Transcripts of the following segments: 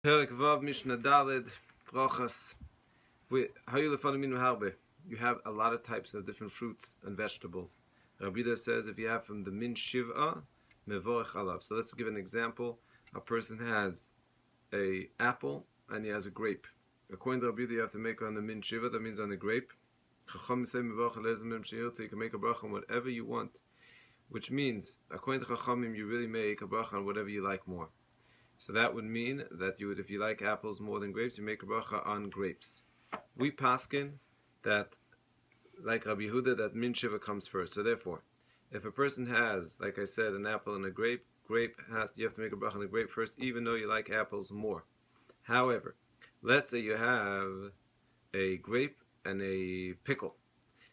Perek Vav Mishnah Daled Brachas. You have a lot of types of different fruits and vegetables. Rabbi Daniel says if you have from the min shiv'a mevorech alav. So let's give an example. A person has a apple and he has a grape. According to Rabbi Daniel, you have to make on the min shiv'a. That means on the grape. Chacham say mevorech alezim so you can make a bracha on whatever you want. Which means, according to Chachamim, you really make a bracha on whatever you like more. So that would mean that you would, if you like apples more than grapes, you make a bracha on grapes. We paskin that, like Rabbi Yehuda, that min shiva comes first. So therefore, if a person has, like I said, an apple and a grape, you have to make a bracha on the grape first, even though you like apples more. However, let's say you have a grape and a pickle.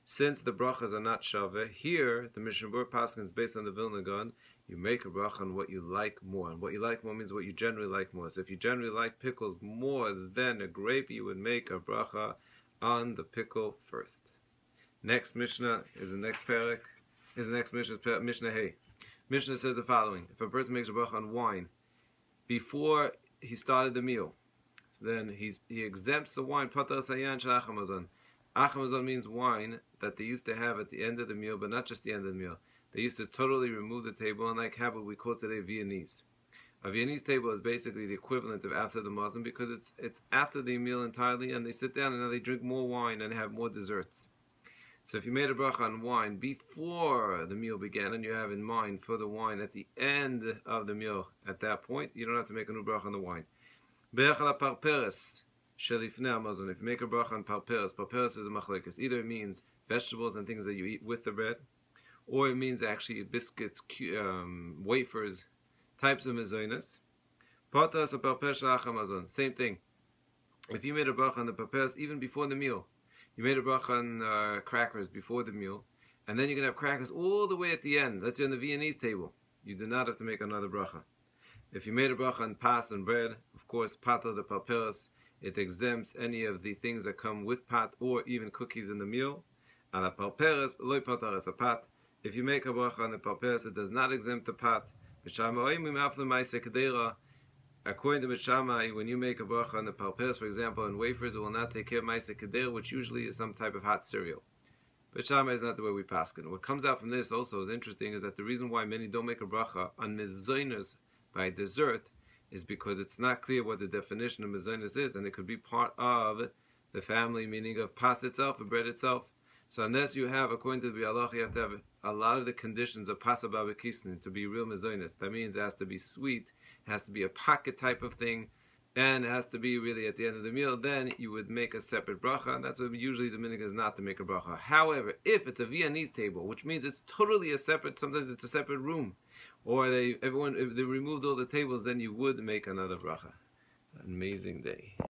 Since the brachas are not shava, here the Mishnah Berurah paskin is based on the Vilna Gaon. You make a bracha on what you like more, and what you like more means what you generally like more. So if you generally like pickles more than a grape, you would make a bracha on the pickle first. Next Mishnah is the next Perek. Mishnah Hey. Mishnah says the following: if a person makes a bracha on wine before he started the meal, so then he exempts the wine. Patar sayan shel achamazon. Achamazon means wine that they used to have at the end of the meal, but not just the end of the meal. They used to totally remove the table and like have what we call today Viennese. A Viennese table is basically the equivalent of after the Muslim because it's after the meal entirely, and they sit down and now they drink more wine and have more desserts. So if you made a bracha on wine before the meal began and you have in mind for the wine at the end of the meal, at that point you don't have to make a new bracha on the wine. If you make a bracha on parperes is a machlekes. Either it means vegetables and things that you eat with the bread, or it means actually biscuits, wafers, types of mezainas. Same thing. If you made a bracha on the parperes even before the meal, you made a bracha on crackers before the meal, and then you're going to have crackers all the way at the end. Let's say on the Viennese table. You do not have to make another bracha. If you made a bracha on pas and bread, of course, pata the parperes, it exempts any of the things that come with pat or even cookies in the meal. Ala parperes, loy patares a pat. If you make a bracha on the parperes, it does not exempt the pat. According to Mishamai, when you make a bracha on the parperes, for example, on wafers, it will not take care of ma'aseh kedera, which usually is some type of hot cereal. But Shammai is not the way we paskin. What comes out from this also is interesting, is that the reason why many don't make a bracha on mezainos by dessert is because it's not clear what the definition of mezainos is, and it could be part of the family meaning of pas itself, or bread itself. So unless you have, according to the Bialach, you have to have a lot of the conditions of pas ababakisnin to be real mezainos. That means it has to be sweet, it has to be a pocket type of thing, and it has to be really at the end of the meal. Then you would make a separate bracha, and that's what usually the minhag is, not to make a bracha. However, if it's a Viennese table, which means it's totally a separate, sometimes it's a separate room, or if they removed all the tables, then you would make another bracha. Amazing day.